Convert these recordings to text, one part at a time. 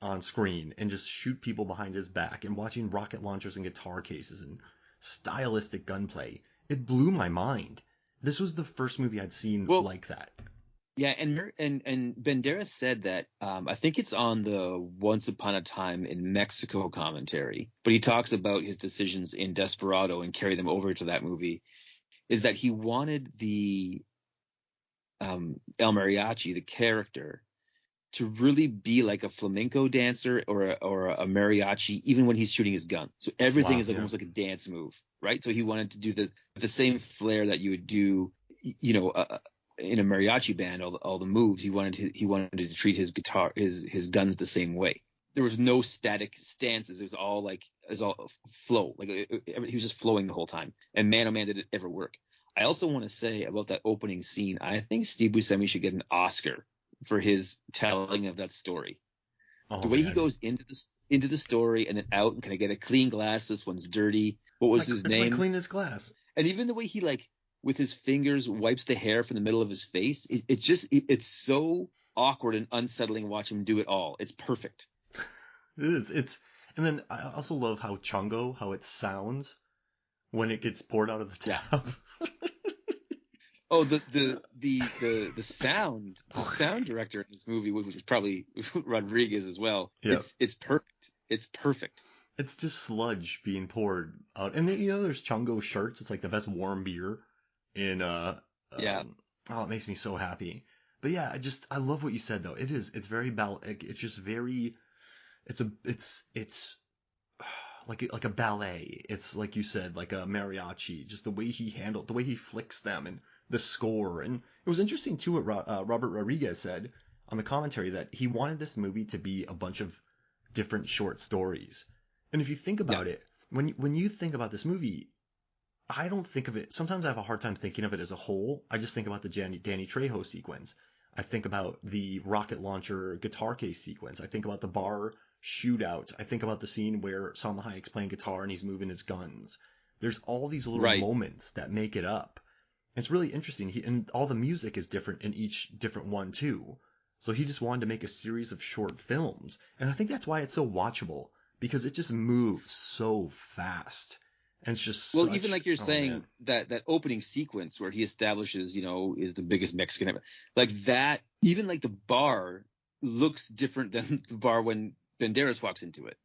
on screen and just shoot people behind his back, and watching rocket launchers and guitar cases and stylistic gunplay, it blew my mind. This was the first movie I'd seen like that. Yeah, and Banderas said that I think it's on the Once Upon a Time in Mexico commentary, but he talks about his decisions in Desperado and carry them over to that movie, is that he wanted the El Mariachi, the character, to really be like a flamenco dancer or a mariachi, even when he's shooting his gun. So everything is like almost like a dance move, right? So he wanted to do the same flair that you would do, in a mariachi band, all the moves. He wanted to treat his guitar, his guns the same way. There was no static stances. It was all flow. Like he was just flowing the whole time. And man, oh man, did it ever work. I also want to say about that opening scene, I think Steve Buscemi should get an Oscar for his telling of that story. The way he goes into the story and then out and can I get a clean glass? This one's dirty. What was his name? It's my cleanest glass. And even the way he with his fingers wipes the hair from the middle of his face. It's so awkward and unsettling. Watch him do it all. It's perfect. It is. And then I also love how Chungo, how it sounds when it gets poured out of the tap. Yeah. Oh, the sound director in this movie, which was probably Rodriguez as well. Yeah. It's perfect. It's perfect. It's just sludge being poured out. And there's Chungo shirts. It's like the best warm beer in yeah. Oh, it makes me so happy. But yeah, I love what you said though. It's very it's just very it's like a ballet. It's like you said, like a mariachi, just the way he flicks them and the score. And it was interesting too what Robert Rodriguez said on the commentary, that he wanted this movie to be a bunch of different short stories. And if you think about it, when you think about this movie, I don't think of it. Sometimes I have a hard time thinking of it as a whole. I just think about the Danny Trejo sequence. I think about the rocket launcher guitar case sequence. I think about the bar shootout. I think about the scene where Salma Hayek's playing guitar and he's moving his guns. There's all these little moments that make it up. It's really interesting. And all the music is different in each different one too. So he just wanted to make a series of short films. And I think that's why it's so watchable, because it just moves so fast. And it's just even like you're saying, that opening sequence where he establishes, is the biggest Mexican ever. Like that, even like the bar looks different than the bar when Banderas walks into it,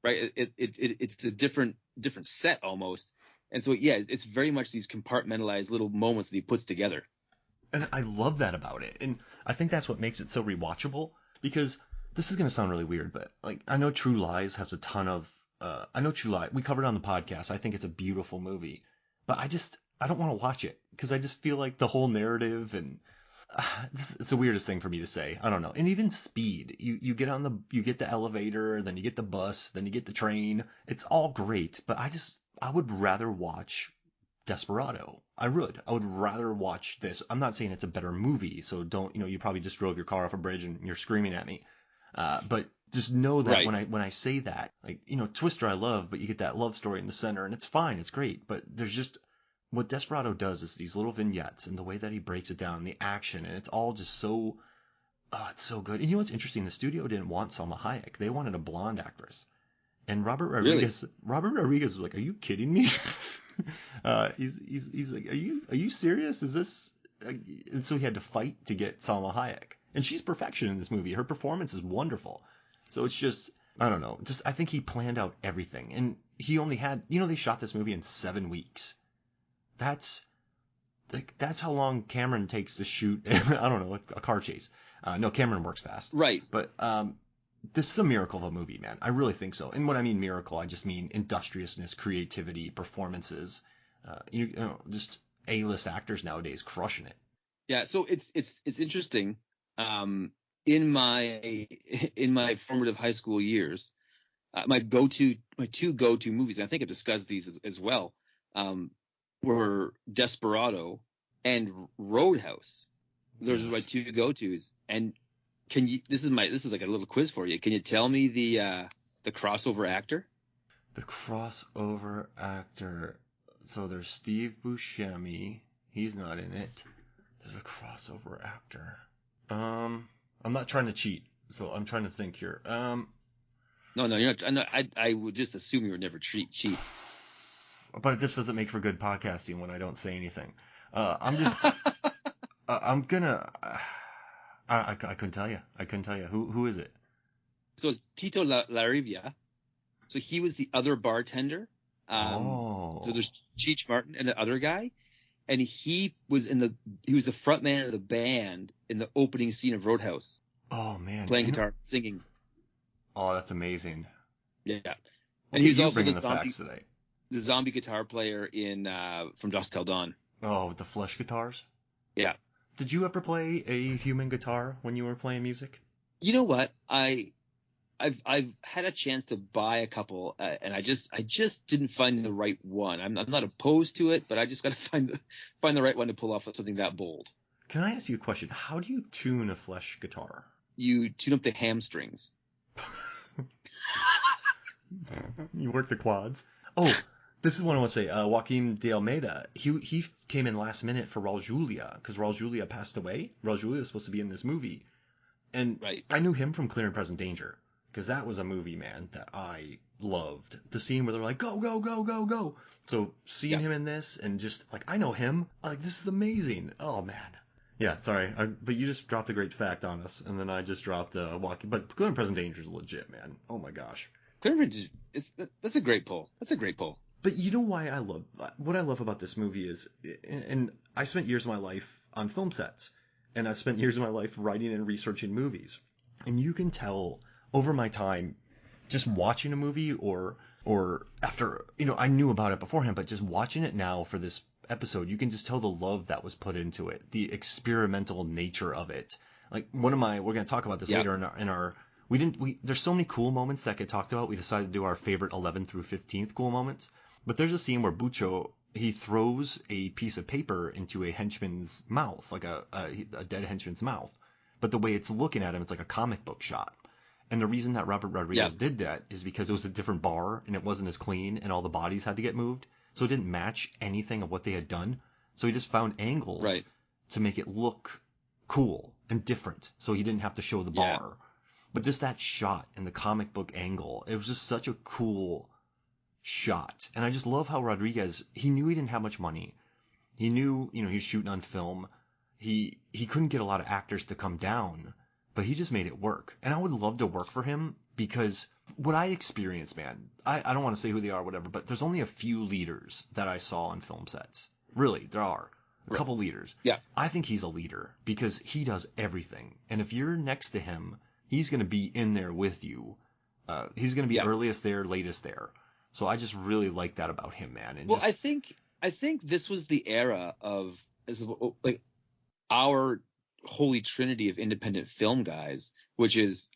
right? It's a different set almost. And so, yeah, it's very much these compartmentalized little moments that he puts together. And I love that about it. And I think that's what makes it so rewatchable, because this is going to sound really weird, but like, I know True Lies has a ton of, True Lies, we covered it on the podcast. I think it's a beautiful movie, but I don't want to watch it because I just feel like the whole narrative and it's the weirdest thing for me to say. I don't know. And even Speed, you get the elevator, then you get the bus, then you get the train. It's all great, but I would rather watch Desperado. I would rather watch this. I'm not saying it's a better movie, so don't, you probably just drove your car off a bridge and you're screaming at me. But just know that when I say that, like, Twister I love, but you get that love story in the center and it's fine, it's great. But there's just, what Desperado does is these little vignettes and the way that he breaks it down, the action, and it's all just so, it's so good. And what's interesting? The studio didn't want Salma Hayek. They wanted a blonde actress. And Robert Rodriguez was like, "Are you kidding me?" He's like, "Are you serious? Is this?" And so he had to fight to get Salma Hayek, and she's perfection in this movie. Her performance is wonderful. So it's just, I don't know. I think he planned out everything, and he only had, they shot this movie in 7 weeks. That's how long Cameron takes to shoot. I don't know, a car chase. No, Cameron works fast. Right. But this is a miracle of a movie, man. I really think so. And when I mean miracle, I just mean industriousness, creativity, performances. Just A-list actors nowadays crushing it. Yeah. So it's interesting. In my formative high school years, my two go-to movies, and I think I've discussed these as well, were Desperado and Roadhouse. Those are my two go-tos. And this is like a little quiz for you. Can you tell me the crossover actor? The crossover actor. So there's Steve Buscemi. He's not in it. There's a crossover actor. I'm not trying to cheat. So I'm trying to think here. No, you're not. I would just assume you were never cheap. But this doesn't make for good podcasting when I don't say anything. I'm just. I'm gonna. I couldn't tell you. I couldn't tell you. Who is it? So it's Tito La Rivia. So he was the other bartender. Oh. So there's Cheech Martin and the other guy, and he was the front man of the band in the opening scene of Roadhouse. Oh man. Playing guitar, singing. Oh, that's amazing. Yeah. And Okay, he was you're also bringing the facts today. The zombie guitar player in From Dusk Till Dawn. Oh, with the flesh guitars? Yeah. Did you ever play a human guitar when you were playing music? You know what? I've had a chance to buy a couple, and I just didn't find the right one. I'm not opposed to it, but I just got to find the right one to pull off something that bold. Can I ask you a question? How do you tune a flesh guitar? You tune up the hamstrings. You work the quads. Oh, this is what I want to say. Joaquin de Almeida, he came in last minute for Raul Julia because Raul Julia passed away. Raul Julia is supposed to be in this movie, and right. I knew him from Clear and Present Danger because that was a movie, man, that I loved. The scene where they're like, go, go, go, go, go. So seeing him in this and just like, I know him. Like, this is amazing. Oh man. Yeah, sorry, but you just dropped a great fact on us, and then I just dropped Joaquin. But Clear and Present Danger is legit, man. Oh my gosh. That's a great pull. That's a great pull. But you know what I love about this movie is, and I spent years of my life on film sets, and I've spent years of my life writing and researching movies, and you can tell over my time, just watching a movie or after, I knew about it beforehand, but just watching it now for this episode, you can just tell the love that was put into it, the experimental nature of it. Like we're going to talk about this later in our there's so many cool moments that get talked about. We decided to do our favorite 11th through 15th cool moments. But there's a scene where Bucho, he throws a piece of paper into a henchman's mouth, like a dead henchman's mouth. But the way it's looking at him, it's like a comic book shot. And the reason that Robert Rodriguez did that is because it was a different bar and it wasn't as clean and all the bodies had to get moved. So it didn't match anything of what they had done. So he just found angles to make it look cool and different. So he didn't have to show the bar. But just that shot and the comic book angle, it was just such a cool shot. And I just love how Rodriguez, he knew he didn't have much money. He knew, he was shooting on film. He couldn't get a lot of actors to come down, but he just made it work. And I would love to work for him because what I experienced, man, I don't want to say who they are or whatever, but there's only a few leaders that I saw on film sets. Really, there are a couple leaders. Yeah. I think he's a leader because he does everything. And if you're next to him, he's going to be in there with you. He's going to be earliest there, latest there. So I just really like that about him, man. And I think this was the era of like our holy trinity of independent film guys, which is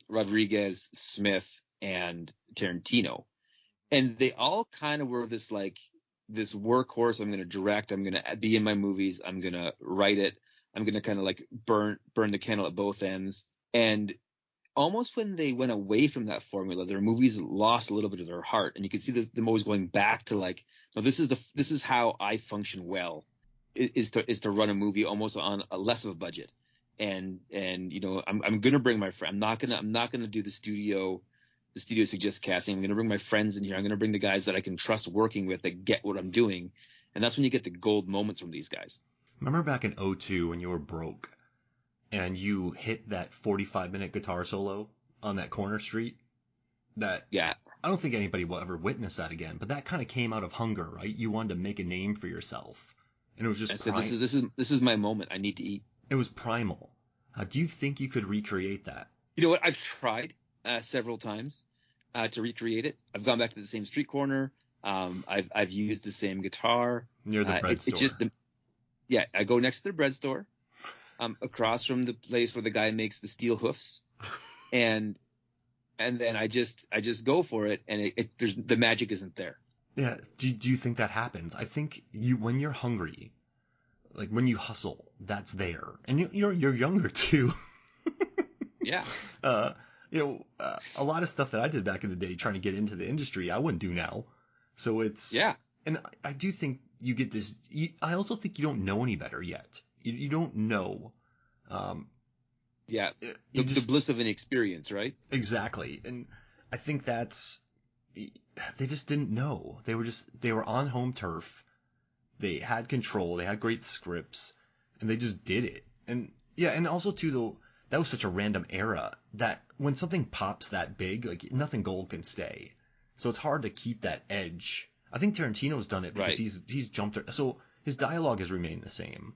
Rodriguez, Smith, and Tarantino, and they all kind of were this workhorse. I'm going to direct. I'm going to be in my movies. I'm going to write it. I'm going to kind of like burn the candle at both ends. And almost when they went away from that formula, their movies lost a little bit of their heart. And you can see them always going back to like, no, this is how I function well, is to run a movie almost on a less of a budget. And I'm going to bring my friend. I'm not going to do the studio suggests casting. I'm going to bring my friends in here. I'm going to bring the guys that I can trust working with that get what I'm doing. And that's when you get the gold moments from these guys. Remember back in 2002 when you were broke and you hit that 45-minute guitar solo on that corner street? I don't think anybody will ever witness that again, but that kind of came out of hunger, right? You wanted to make a name for yourself. And it was just this is my moment. I need to eat. It was primal. Do you think you could recreate that? You know what? I've tried several times to recreate it. I've gone back to the same street corner. I've used the same guitar near the bread store. I go next to the bread store, across from the place where the guy makes the steel hoofs, and then I just go for it, and the magic isn't there. Yeah. Do you think that happens? I think when you're hungry, like when you hustle, that's there, and you're younger too. Yeah. A lot of stuff that I did back in the day trying to get into the industry, I wouldn't do now. So it's and I do think you get this. I also think you don't know any better yet. You don't know Yeah, You the just bliss of an experience, right? exactly, and I think they just didn't know. They were on home turf. They had control. They had great scripts, and they just did it. And yeah, and also too though, that was such a random era that when something pops that big, like nothing gold can stay. So it's hard to keep that edge. I think Tarantino's done it because Right. he's jumped. So his dialogue has remained the same,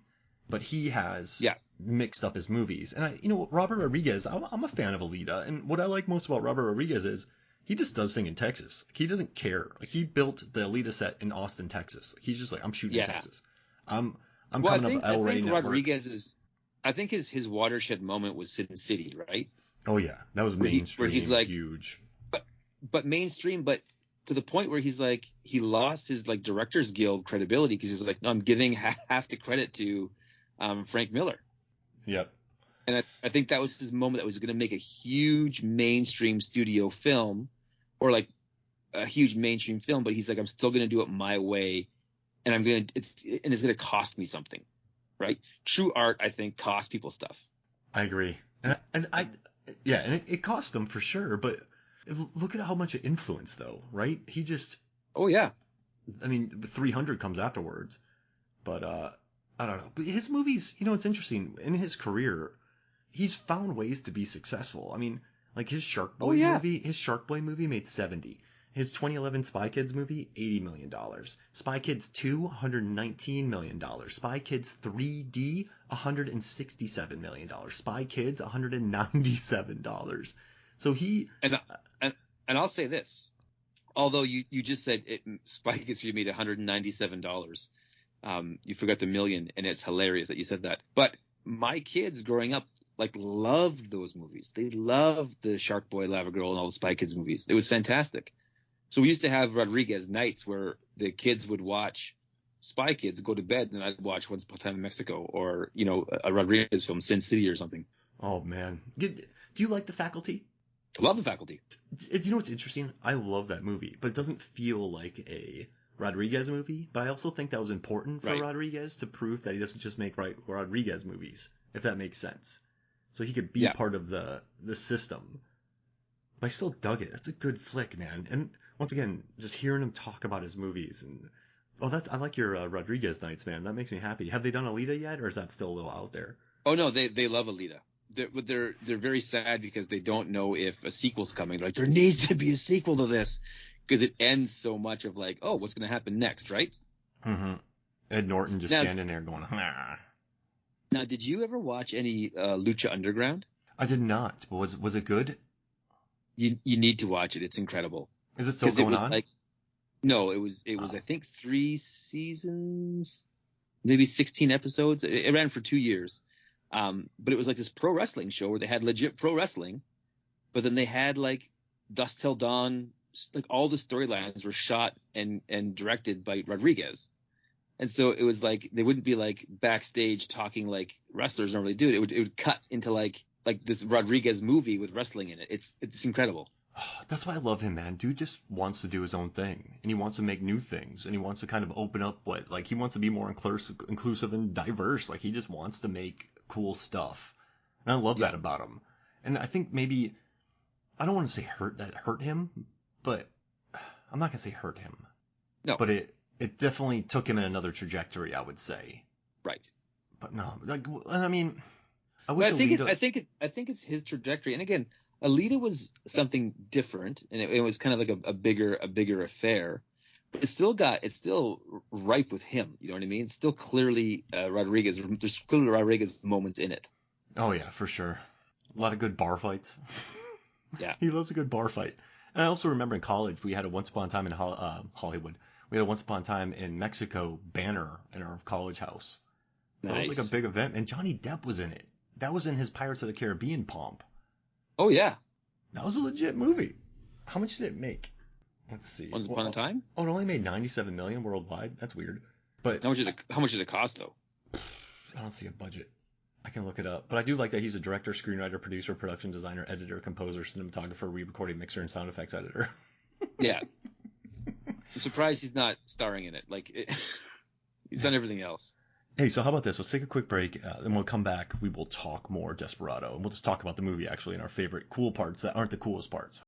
but he has Yeah. mixed up his movies. And Robert Rodriguez, I'm a fan of Alita, and what I like most about Robert Rodriguez is he just does things in Texas. Like, he doesn't care. Like, he built the Alita set in Austin, Texas. He's just like, I'm shooting in Yeah. Texas. I'm Well, coming up I El Rey think Network. I think his watershed moment was Sin City, right? Oh yeah, that was Where he's mainstream, like, huge. but mainstream, but to the point where he's like, he lost his like Directors Guild credibility because he's like, no, I'm giving half the credit to Frank Miller. Yep. And I think that was his moment that was going to make a huge mainstream studio film, or like a huge mainstream film. But he's like, I'm still going to do it my way, and it's going to cost me something, right? True art, I think, costs people stuff. I agree. Yeah, and it cost them for sure. But look at how much it influenced, though, right? He just, Oh yeah, I mean, 300 comes afterwards, but I don't know. But his movies, it's interesting. In his career, he's found ways to be successful. I mean, like his Shark Boy movie made 70. His 2011 Spy Kids movie, $80 million. Spy Kids 2, $119 million. Spy Kids 3D, $167 million. Spy Kids, $197. So he, and and I'll say this. Although you just said Spy Kids made $197. You forgot the million, and it's hilarious that you said that. But my kids growing up like loved those movies. They loved the Shark Boy, Lava Girl, and all the Spy Kids movies. It was fantastic. So we used to have Rodriguez nights where the kids would watch Spy Kids, go to bed, and I'd watch Once Upon a Time in Mexico, or a Rodriguez film, Sin City or something. oh man. Do you like The Faculty? I love The Faculty. What's interesting? I love that movie, but it doesn't feel like a Rodriguez movie. But I also think that was important for Right. Rodriguez to prove that he doesn't just make Rodriguez movies, if that makes sense. So he could be Yeah. part of the system. But I still dug it. That's a good flick, man. And once again, just hearing him talk about his movies and I like your Rodriguez nights, man. That makes me happy. Have they done Alita yet, or is that still a little out there? Oh no, they love Alita. They're very sad because they don't know if a sequel's coming. Like, there needs to be a sequel to this because it ends so much of like, oh, what's going to happen next, right? Mm-hmm. Ed Norton just Now, standing there going, nah. now, did you ever watch any Lucha Underground? I did not. But was it good? You need to watch it. It's incredible. Is it still Because going on? like, no, it was I think 3 seasons, maybe 16 episodes. It ran for 2 years. But it was like this pro wrestling show where they had legit pro wrestling, but then they had like Dusk Till Dawn, like all the storylines were shot and directed by Rodriguez. And so it was like they wouldn't be like backstage talking like wrestlers normally do. It would cut into like this Rodriguez movie with wrestling in it. It's incredible. That's why I love him, man. Dude just wants to do his own thing, and he wants to make new things, and he wants to kind of open up he wants to be more inclusive and diverse. Like, he just wants to make cool stuff, and I love that about him. And I think maybe, I don't want to say hurt him, but I'm not gonna say hurt him. No. But it definitely took him in another trajectory, I would say. Right. But no, I mean, I But wish I think it's his trajectory. And again, Alita was something different, and it was kind of like a bigger affair. But it's still ripe with him. You know what I mean? It's still clearly Rodriguez. There's clearly Rodriguez moments in it. Oh yeah, for sure. A lot of good bar fights. Yeah. He loves a good bar fight. And I also remember in college we had a Once Upon a Time in Hollywood. We had a Once Upon a Time in Mexico banner in our college house. So Nice. it was like a big event, and Johnny Depp was in it. That was in his Pirates of the Caribbean pomp. Oh yeah. That was a legit movie. How much did it make? Let's see. Once Upon a Time. Oh, it only made 97 million worldwide. That's weird. But How much did it cost though? I don't see a budget. I can look it up. But I do like that he's a director, screenwriter, producer, production designer, editor, composer, cinematographer, re-recording mixer, and sound effects editor. Yeah. I'm surprised he's not starring in it. He's done everything else. Hey, so how about this? Let's take a quick break, and we'll come back. We will talk more Desperado, and we'll just talk about the movie actually and our favorite cool parts that aren't the coolest parts.